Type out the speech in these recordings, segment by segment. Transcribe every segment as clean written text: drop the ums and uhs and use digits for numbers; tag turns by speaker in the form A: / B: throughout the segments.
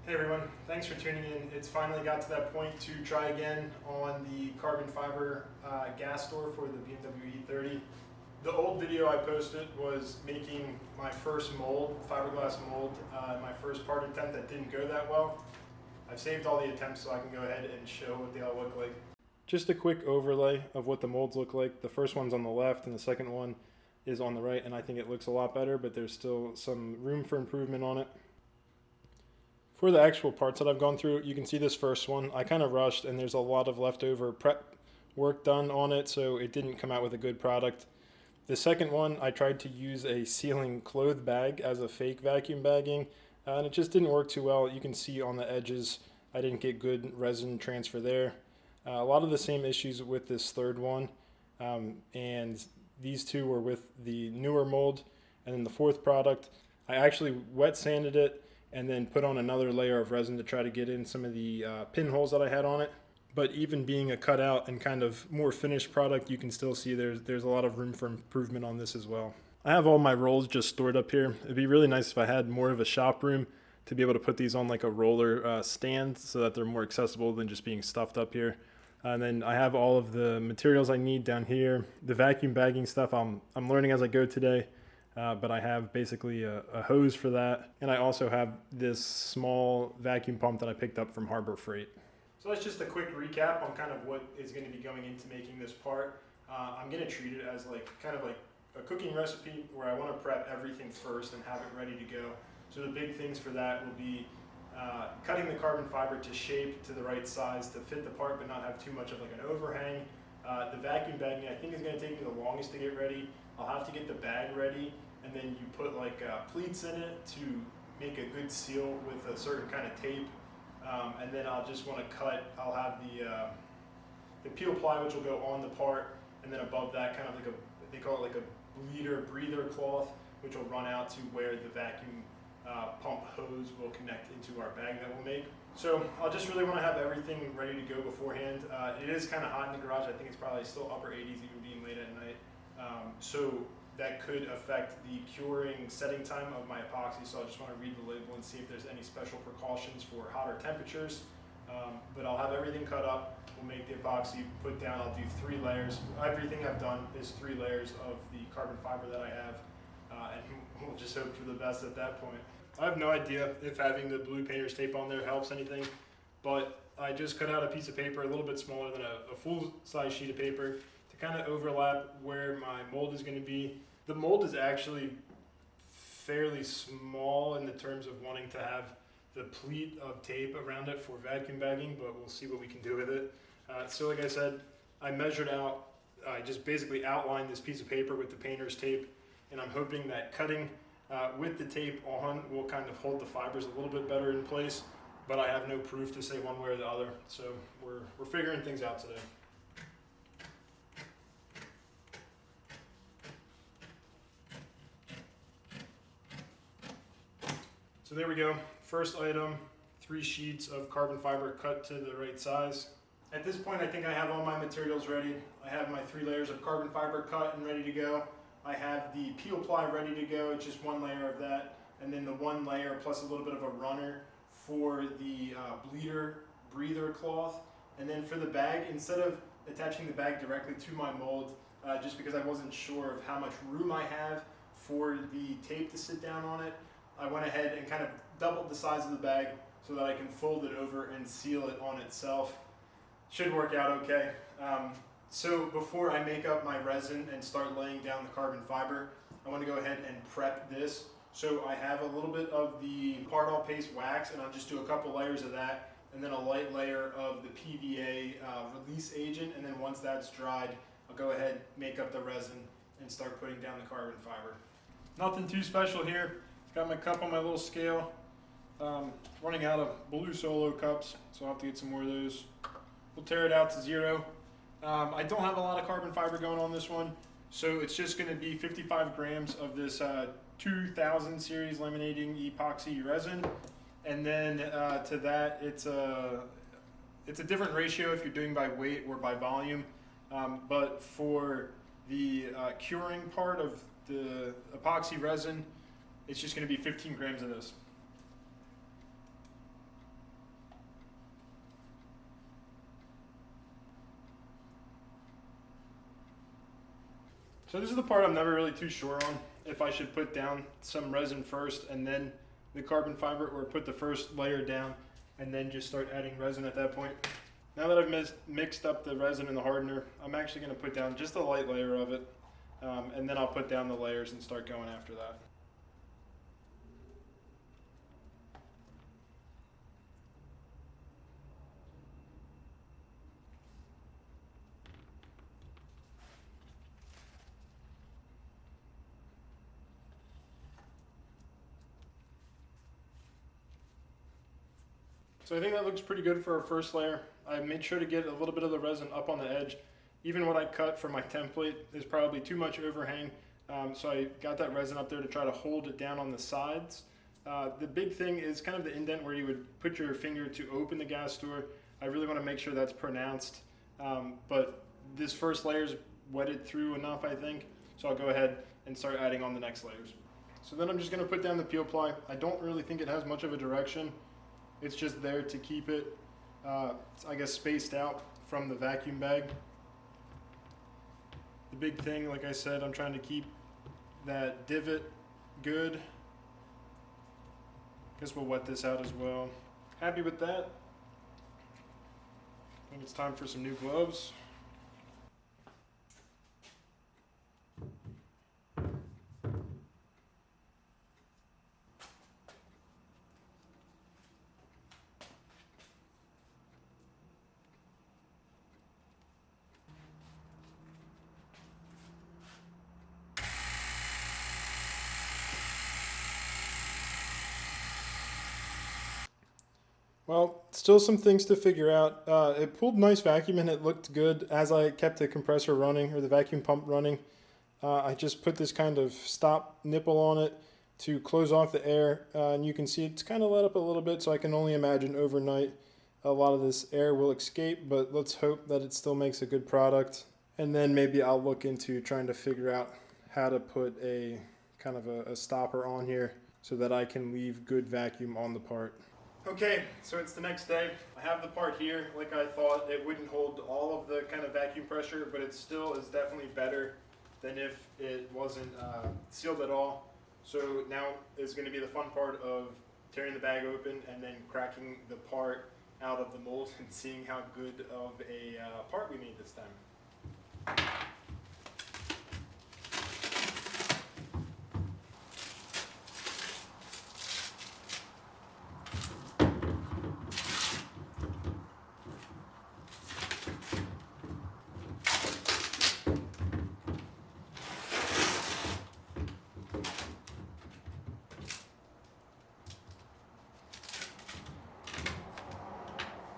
A: Hey everyone, thanks for tuning in. It's finally got to that point to try again on the carbon fiber gas store for the BMW E30. The old video I posted was making my first mold, fiberglass mold, my first part attempt that didn't go that well. I've saved all the attempts so I can go ahead and show what they all look like. Just a quick overlay of what the molds look like. The first one's on the left and the second one is on the right, and I think it looks a lot better, but there's still some room for improvement on it. For the actual parts that I've gone through, you can see this first one. I kind of rushed and there's a lot of leftover prep work done on it, so it didn't come out with a good product. The second one, I tried to use a sealing cloth bag as a fake vacuum bagging, and it just didn't work too well. You can see on the edges, I didn't get good resin transfer there. A lot of the same issues with this third one, and these two were with the newer mold. And then the fourth product, I actually wet sanded it and then put on another layer of resin to try to get in some of the pinholes that I had on it. But even being a cutout and kind of more finished product, you can still see there's a lot of room for improvement on this as well. I have all my rolls just stored up here. It'd be really nice if I had more of a shop room to be able to put these on like a roller stand so that they're more accessible than just being stuffed up here. And then I have all of the materials I need down here. The vacuum bagging stuff I'm learning as I go today. But I have basically a hose for that. And I also have this small vacuum pump that I picked up from Harbor Freight. So that's just a quick recap on kind of what is going to be going into making this part. I'm going to treat it as kind of like a cooking recipe where I want to prep everything first and have it ready to go. So the big things for that will be cutting the carbon fiber to shape to the right size to fit the part but not have too much of like an overhang. The vacuum bagging I think is going to take me the longest to get ready. I'll have to get the bag ready, and then you put like pleats in it to make a good seal with a certain kind of tape. And then I'll just want to cut, I'll have the peel ply which will go on the part, and then above that kind of like they call it like a breather cloth, which will run out to where the vacuum pump hose will connect into our bag that we'll make. So I'll just really want to have everything ready to go beforehand. It is kind of hot in the garage. I think it's probably still upper 80s even being late at night. So that could affect the curing setting time of my epoxy, so I just want to read the label and see if there's any special precautions for hotter temperatures. But I'll have everything cut up, we'll make the epoxy, put down, I'll do 3 layers. Everything I've done is 3 layers of the carbon fiber that I have, and we'll just hope for the best at that point. I have no idea if having the blue painter's tape on there helps anything, but I just cut out a piece of paper a little bit smaller than a full-size sheet of paper to kind of overlap where my mold is going to be. The mold is actually fairly small in the terms of wanting to have the pleat of tape around it for vacuum bagging, but we'll see what we can do with it. So like I said, I measured out, I just basically outlined this piece of paper with the painter's tape, and I'm hoping that cutting with the tape on will kind of hold the fibers a little bit better in place, but I have no proof to say one way or the other, so we're figuring things out today. So there we go, first item, 3 sheets of carbon fiber cut to the right size. At this point I think I have all my materials ready. I have my 3 layers of carbon fiber cut and ready to go. I have the peel ply ready to go, just 1 layer of that, and then the 1 layer plus a little bit of a runner for the breather cloth. And then for the bag, instead of attaching the bag directly to my mold, just because I wasn't sure of how much room I have for the tape to sit down on it, I went ahead and kind of doubled the size of the bag so that I can fold it over and seal it on itself. Should work out okay. So before I make up my resin and start laying down the carbon fiber, I want to go ahead and prep this. So I have a little bit of the Pardal paste wax, and I'll just do a couple layers of that, and then a light layer of the PVA release agent, and then once that's dried, I'll go ahead, make up the resin, and start putting down the carbon fiber. Nothing too special here. Got my cup on my little scale. Running out of blue Solo cups, so I'll have to get some more of those. We'll tear it out to 0. I don't have a lot of carbon fiber going on this one, so it's just going to be 55 grams of this 2000 series laminating epoxy resin, and then to that it's a different ratio if you're doing by weight or by volume, but for the curing part of the epoxy resin, it's just going to be 15 grams of this. So this is the part I'm never really too sure on, if I should put down some resin first and then the carbon fiber, or put the first layer down and then just start adding resin at that point. Now that I've mixed up the resin and the hardener, I'm actually going to put down just a light layer of it, and then I'll put down the layers and start going after that. So I think that looks pretty good for our first layer. I made sure to get a little bit of the resin up on the edge. Even what I cut for my template is probably too much overhang, so I got that resin up there to try to hold it down on the sides. The big thing is kind of the indent where you would put your finger to open the gas door. I really want to make sure that's pronounced, but this first layer is wetted through enough, I think, so I'll go ahead and start adding on the next layers. So then I'm just going to put down the peel ply. I don't really think it has much of a direction. It's just there to keep it, I guess, spaced out from the vacuum bag. The big thing, like I said, I'm trying to keep that divot good. Guess we'll wet this out as well. Happy with that. I think it's time for some new gloves. Well, still some things to figure out. It pulled nice vacuum and it looked good as I kept the compressor running, or the vacuum pump running. I just put this kind of stop nipple on it to close off the air, and you can see it's kind of let up a little bit, so I can only imagine overnight a lot of this air will escape, but let's hope that it still makes a good product. And then maybe I'll look into trying to figure out how to put a kind of a stopper on here so that I can leave good vacuum on the part. Okay, so it's the next day. I have the part here. Like I thought, it wouldn't hold all of the kind of vacuum pressure, but it still is definitely better than if it wasn't sealed at all. So now is going to be the fun part of tearing the bag open and then cracking the part out of the mold and seeing how good of a part we made this time.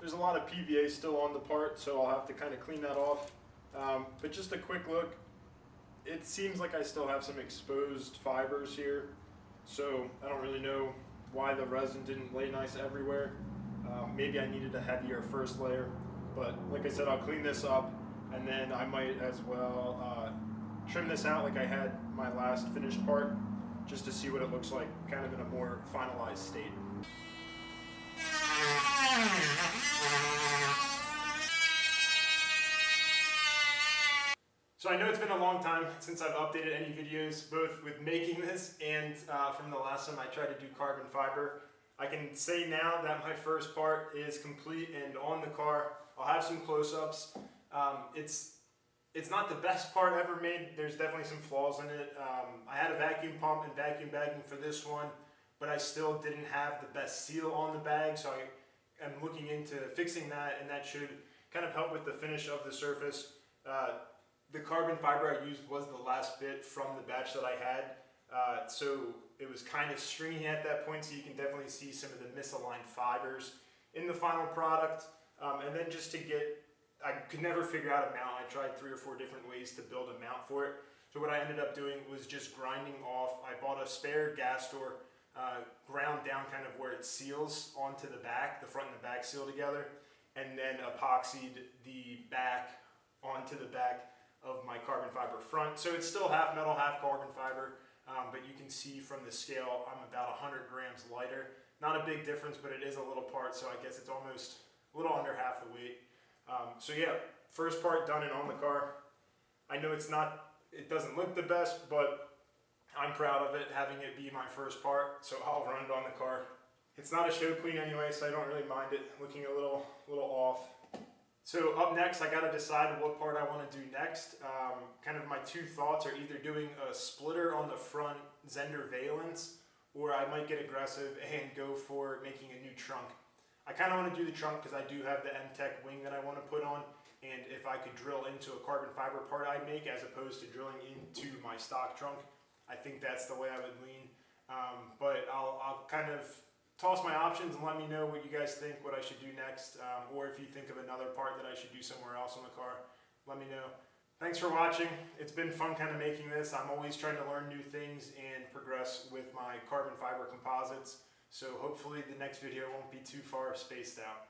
A: There's a lot of PVA still on the part, so I'll have to kind of clean that off. But just a quick look, it seems like I still have some exposed fibers here, so I don't really know why the resin didn't lay nice everywhere. Maybe I needed a heavier first layer, but like I said, I'll clean this up, and then I might as well trim this out like I had my last finished part, just to see what it looks like, kind of in a more finalized state. So I know it's been a long time since I've updated any videos, both with making this and from the last time I tried to do carbon fiber. I can say now that my first part is complete and on the car. I'll have some close-ups. It's not the best part ever made. There's definitely some flaws in it. I had a vacuum pump and vacuum bagging for this one, but I still didn't have the best seal on the bag, so I am looking into fixing that, and that should kind of help with the finish of the surface. The carbon fiber I used was the last bit from the batch that I had, so it was kind of stringy at that point, so you can definitely see some of the misaligned fibers in the final product. And then just to get, I could never figure out a mount. I tried 3 or 4 different ways to build a mount for it. So what I ended up doing was just grinding off. I bought a spare gas door, ground down kind of where it seals onto the back, the front and the back seal together, and then epoxied the back onto the back of my carbon fiber front. So it's still half metal, half carbon fiber, but you can see from the scale I'm about 100 grams lighter. Not a big difference, but it is a little part, so I guess it's almost a little under half the weight. So yeah, first part done and on the car. I know it's not It doesn't look the best, but I'm proud of it, having it be my first part, so I'll run it on the car. It's not a show clean anyway, so I don't really mind it looking a little off. So up next, I gotta decide what part I wanna do next. Kind of my two thoughts are either doing a splitter on the front Zender valence, or I might get aggressive and go for making a new trunk. I kinda wanna do the trunk because I do have the M-Tech wing that I wanna put on, and if I could drill into a carbon fiber part I'd make as opposed to drilling into my stock trunk, I think that's the way I would lean. But I'll kind of toss my options and let me know what you guys think, what I should do next, or if you think of another part that I should do somewhere else on the car, let me know. Thanks for watching. It's been fun kind of making this. I'm always trying to learn new things and progress with my carbon fiber composites, so hopefully the next video won't be too far spaced out.